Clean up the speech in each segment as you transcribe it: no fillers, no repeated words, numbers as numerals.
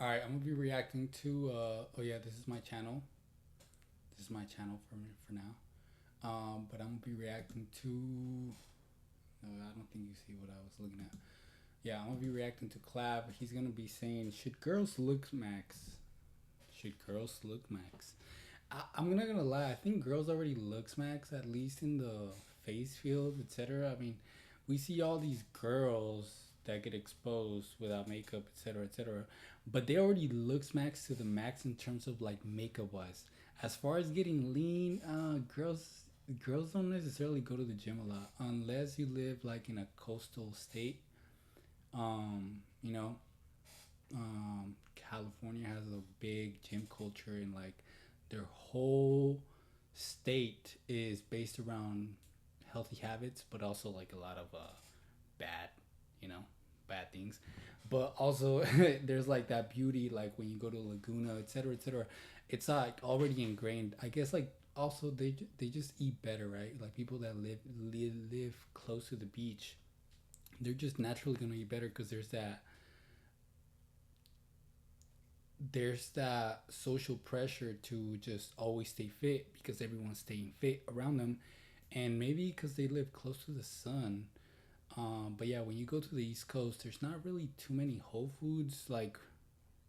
All right, I'm gonna be reacting to. Oh yeah, this is my channel. This is my channel for now. But I'm gonna be reacting to. No, I don't think you see what I was looking at. Yeah, I'm gonna be reacting to Clav. He's gonna be saying, "Should girls look max? Should girls look max?" I'm not gonna lie. I think girls already looks max, at least in the face field, etc. I mean, we see all these girls that get exposed without makeup, etc., etc. But they already looks max to the max in terms of like makeup wise. As far as getting lean, girls don't necessarily go to the gym a lot unless you live like in a coastal state. You know, California has a big gym culture, and like their whole state is based around healthy habits, but also like a lot of bad, you know, bad things. But also there's like that beauty, like when you go to Laguna, etc., etc. It's like already ingrained. I guess like also they just eat better, right? Like people that live close to the beach, they're just naturally gonna eat better because there's that social pressure to just always stay fit because everyone's staying fit around them, and maybe because they live close to the sun. But yeah, when you go to the East Coast, there's not really too many Whole Foods like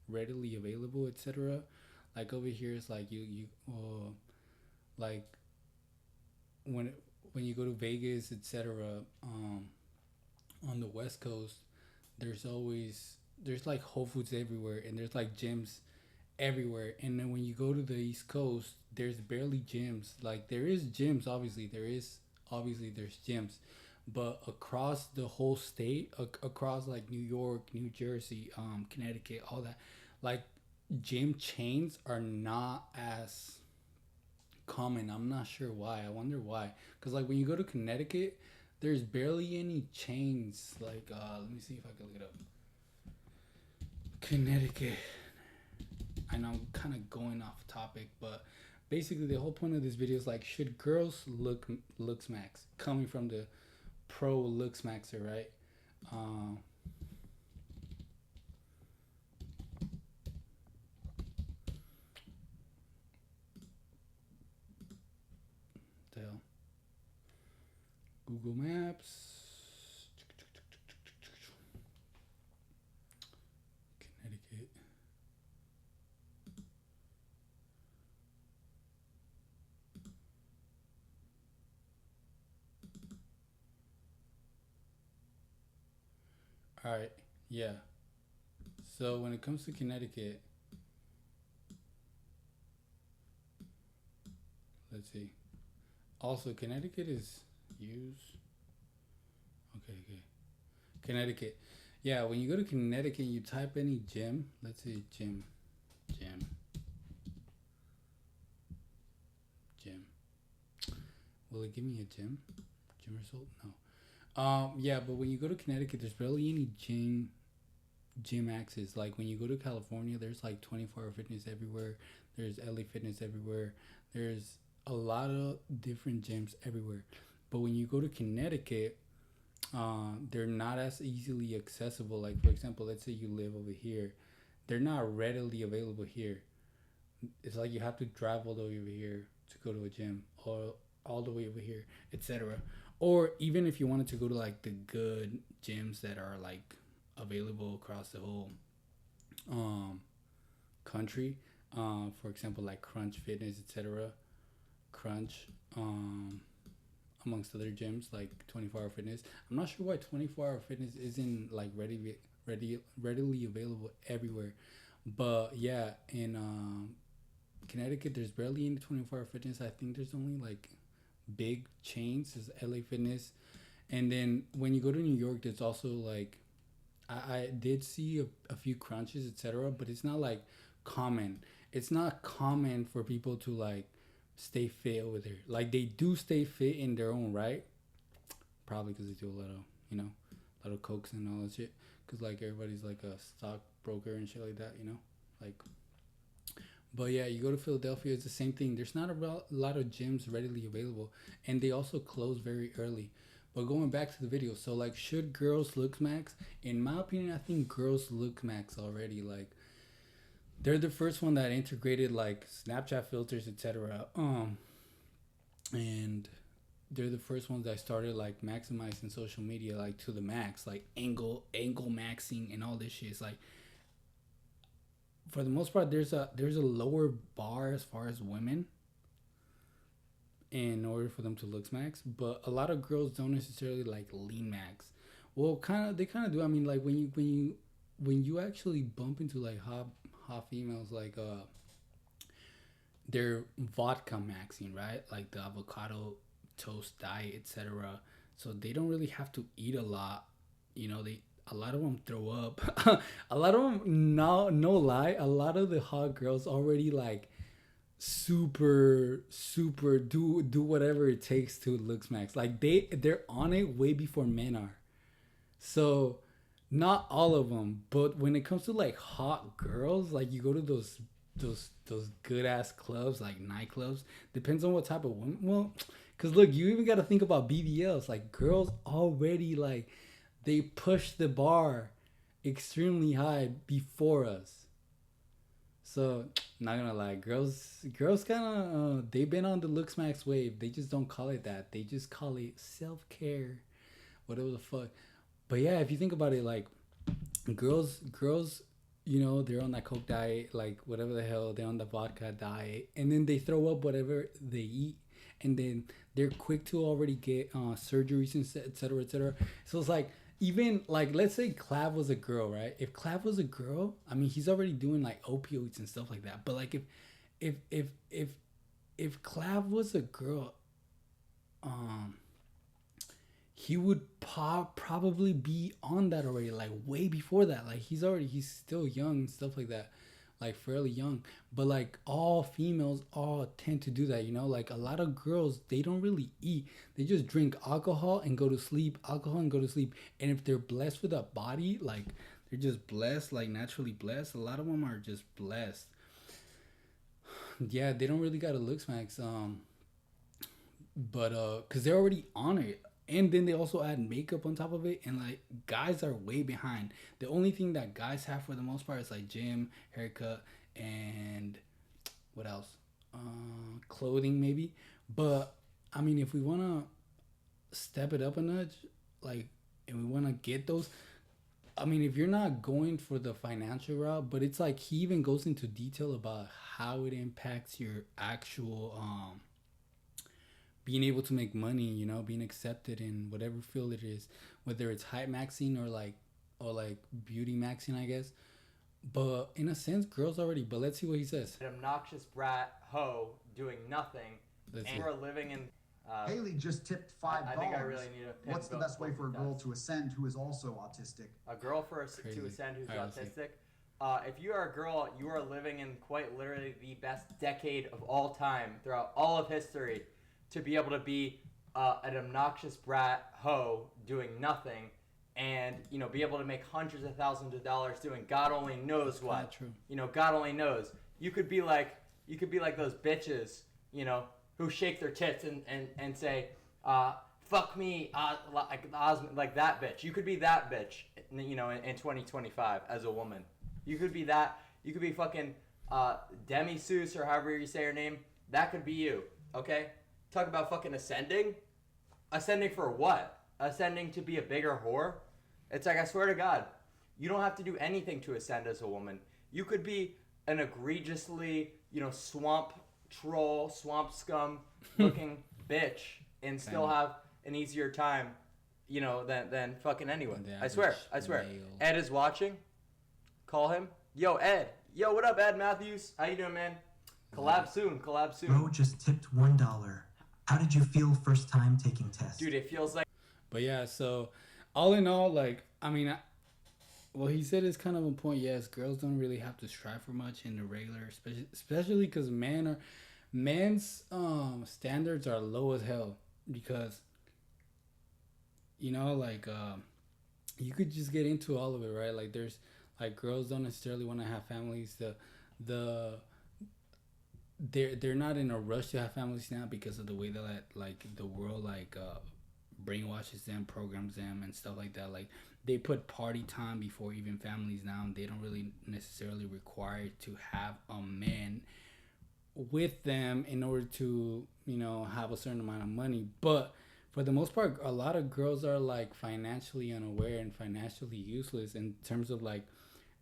readily available, etc. Like over here, it's like like when when you go to Vegas, etc. On the West Coast, there's like Whole Foods everywhere, and there's like gyms everywhere. And then when you go to the East Coast, there's barely gyms. Like there is gyms, obviously there's gyms, but across the whole state, across like New York, New Jersey, Connecticut, all that, like gym chains are not as common. I'm not sure why. I wonder why. Cause like when you go to Connecticut, there's barely any chains. Like let me see if I can look it up. Connecticut. I know I'm kind of going off topic, but basically the whole point of this video is like, should girls looks max? Coming from the pro looks maxer, right? Um, the hell? Google Maps, Connecticut. All right, yeah. So when it comes to Connecticut, let's see. Also, Connecticut is use. Okay, okay. Connecticut. Yeah, when you go to Connecticut, you type any gym. Let's say gym, gym. Will it give me a gym result? No. Yeah, but when you go to Connecticut, there's barely any gym access. Like when you go to California, there's like 24-hour fitness everywhere. There's LA Fitness everywhere. There's a lot of different gyms everywhere. But when you go to Connecticut, they're not as easily accessible. Like for example, let's say you live over here, they're not readily available here. It's like you have to drive all the way over here to go to a gym, or all the way over here, etc. Or even if you wanted to go to like the good gyms that are like available across the whole um, country, for example, like Crunch Fitness, etc. Crunch, amongst other gyms like 24-hour fitness. I'm not sure why 24-hour fitness isn't like readily available everywhere, but yeah, in Connecticut, there's barely any 24-hour fitness. I think there's only like big chains, is LA Fitness. And then when you go to New York, there's also like, I did see a few crunches, etc., but it's not like common. It's not common for people to like stay fit over there. Like they do stay fit in their own right, probably because they do a lot of, a lot of cokes and all that shit. Because like everybody's like a stockbroker and shit like that, like. But yeah, you go to Philadelphia, it's the same thing. There's not a lot of gyms readily available, and they also close very early. But going back to the video, so should girls look max? In my opinion, I think girls look max already. Like, they're the first one that integrated like Snapchat filters, etc. And they're the first ones that started like maximizing social media like to the max, like angle maxing and all this shit. It's like for the most part, there's a lower bar as far as women in order for them to look max, but a lot of girls don't necessarily like lean max. Well, they kind of do. I mean, like when you actually bump into like hot females, like they're vodka maxing, right? Like the avocado toast diet, etc. So they don't really have to eat a lot. They a lot of them throw up. A lot of them, no lie, a lot of the hot girls already like super do whatever it takes to look max. Like they're on it way before men are. So not all of them, but when it comes to like hot girls, like you go to those good ass clubs, like nightclubs. Depends on what type of woman. Well, cause look, you even got to think about BBLs. Like girls already like they push the bar extremely high before us. So not gonna lie, girls kind of they've been on the looks max wave. They just don't call it that. They just call it self care, whatever the fuck. But yeah, if you think about it, like girls, they're on that coke diet, like whatever the hell, they're on the vodka diet, and then they throw up whatever they eat, and then they're quick to already get surgeries and et cetera, et cetera. So it's like even like let's say Clav was a girl, right? If Clav was a girl, I mean he's already doing like opioids and stuff like that. But like if if if if Clav was a girl, um he would probably be on that already, like way before that. Like he's still young and stuff like that, like fairly young. But like all females all tend to do that, like a lot of girls, they don't really eat. They just drink alcohol and go to sleep, alcohol and go to sleep. And if they're blessed with a body, like they're just blessed, like naturally blessed. A lot of them are just blessed. Yeah, they don't really gotta look smacks. But because they're already on it, and then they also add makeup on top of it, and like guys are way behind. The only thing that guys have for the most part is like gym, haircut, and what else, clothing maybe. But I mean, if we want to step it up a notch, like, and we want to get those, I mean, if you're not going for the financial route, but it's like he even goes into detail about how it impacts your actual being able to make money, being accepted in whatever field it is, whether it's height maxing or like beauty maxing, I guess. But in a sense, girls already. But let's see what he says. An obnoxious brat hoe doing nothing, Let's and see. we're living in. Haley just tipped $5. I think I really need a pin. What's the best way for a girl to ascend who is also autistic? A girl to ascend who's autistic. If you are a girl, you are living in quite literally the best decade of all time throughout all of history, to be able to be an obnoxious brat hoe doing nothing, and be able to make hundreds of thousands of dollars doing God only knows what. True. God only knows. You could be like those bitches, who shake their tits and say, fuck me, like that bitch. You could be that bitch, in 2025 as a woman. You could be that. You could be fucking Demi Seuss, or however you say her name. That could be you, okay? Talk about fucking ascending. Ascending for what? Ascending to be a bigger whore? It's like, I swear to God, you don't have to do anything to ascend as a woman. You could be an egregiously, swamp troll, swamp scum looking bitch and still have an easier time, than fucking anyone. I swear. Male. Ed is watching. Call him. Yo, Ed. Yo, what up, Ed Matthews? How you doing, man? Collab soon. Bro just tipped $1. How did you feel first time taking tests? Dude, it feels like. But yeah, so all in all, like, I mean, what he said is kind of a point. Yes, girls don't really have to strive for much in the regular, especially because men's standards are low as hell, because like you could just get into all of it, right? Like there's like girls don't necessarily want to have families. They're not in a rush to have families now because of the way that like the world like brainwashes them, programs them, and stuff like that. Like they put party time before even families now, and they don't really necessarily require to have a man with them in order to, you know, have a certain amount of money. But for the most part, a lot of girls are like financially unaware and financially useless in terms of like,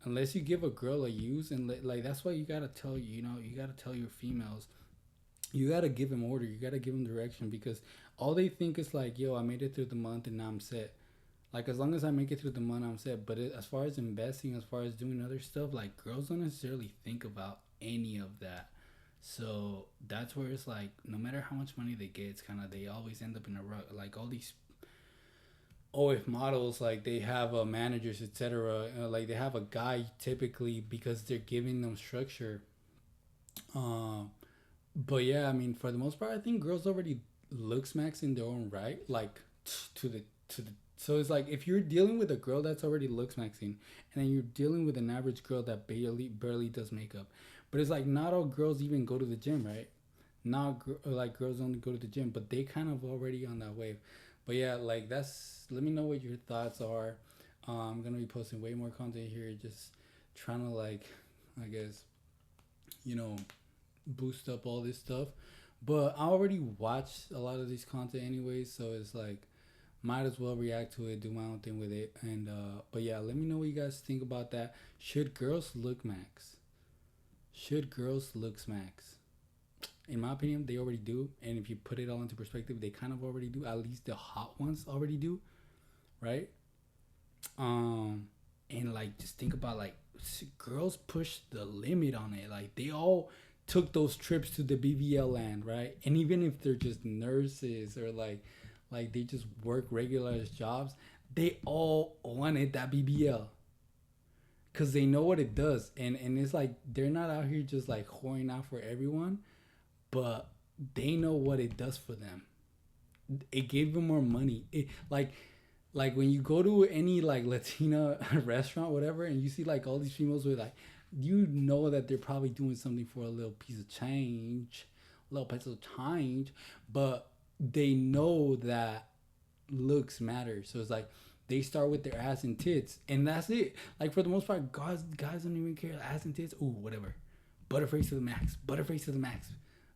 unless you give a girl a use, and like that's why you gotta tell, you know, you gotta tell your females, you gotta give them order, you gotta give them direction, because all they think is like, yo, I made it through the month and now I'm set. Like, as long as I make it through the month, I'm set. But as far as investing, as far as doing other stuff, like, girls don't necessarily think about any of that. So that's where it's like, no matter how much money they get, it's kind of, they always end up in a rut. Like, all these OF models, like, they have managers, etc. Like, they have a guy typically because they're giving them structure. But yeah, I mean, for the most part, I think girls already look smacks in their own right. Like, to the so it's like, if you're dealing with a girl that's already looks maxing, and then you're dealing with an average girl that barely does makeup, but it's like, not all girls even go to the gym, right? Not like, girls only go to the gym, but they kind of already on that wave. But yeah, like, that's, let me know what your thoughts are. I'm gonna be posting way more content here, just trying to, like, I guess, you know, boost up all this stuff. But I already watched a lot of this content anyways, so it's like, might as well react to it, do my own thing with it. And but yeah, let me know what you guys think about that. Should girls look max? Should girls look smacks? In my opinion, they already do. And if you put it all into perspective, they kind of already do. At least the hot ones already do, right? And like, just think about, like, girls push the limit on it. Like, they all took those trips to the BBL land, right? And even if they're just nurses, or like they just work regular jobs, they all wanted that BBL because they know what it does. And it's like, they're not out here just like whoring out for everyone, but they know what it does for them. It gave them more money. It like when you go to any like Latina restaurant, whatever, and you see like all these females with like, you know that they're probably doing something for a little piece of change, a little piece of change, but they know that looks matter. So it's like, they start with their ass and tits, and that's it. Like, for the most part, guys don't even care. Ass and tits, ooh, whatever. Butterface to the max. Butterface to the max.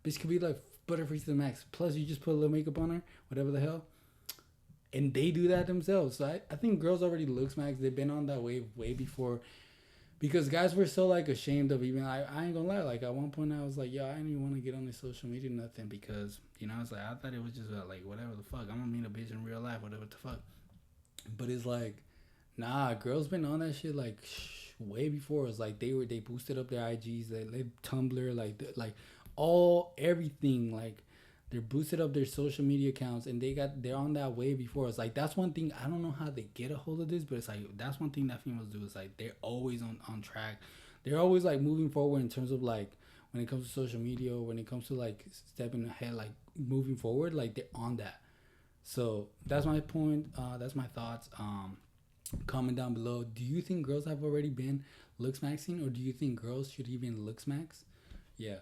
Bitch could be like butterface to the max. Plus, you just put a little makeup on her, whatever the hell. And they do that themselves. So I think girls already looks max. They've been on that wave way before. Because guys were so like ashamed of even, I ain't gonna lie, like at one point I was like, yo, I didn't even want to get on this social media or nothing, because, you know, I was like, I thought it was just like, whatever the fuck, I'm gonna meet a bitch in real life, whatever the fuck. But it's like, nah, girls been on that shit like way before. It's like, they boosted up their IGs, they Tumblr, like all everything, like they're boosted up their social media accounts, and they're on that way before. It's like, that's one thing, I don't know how they get a hold of this, but it's like, that's one thing that females do. Is like, they're always on track. They're always like moving forward in terms of like, when it comes to social media, or when it comes to like stepping ahead, like moving forward, like they're on that. So that's my point. That's my thoughts. Comment down below. Do you think girls have already been looks maxing, or do you think girls should even looks max? Yeah.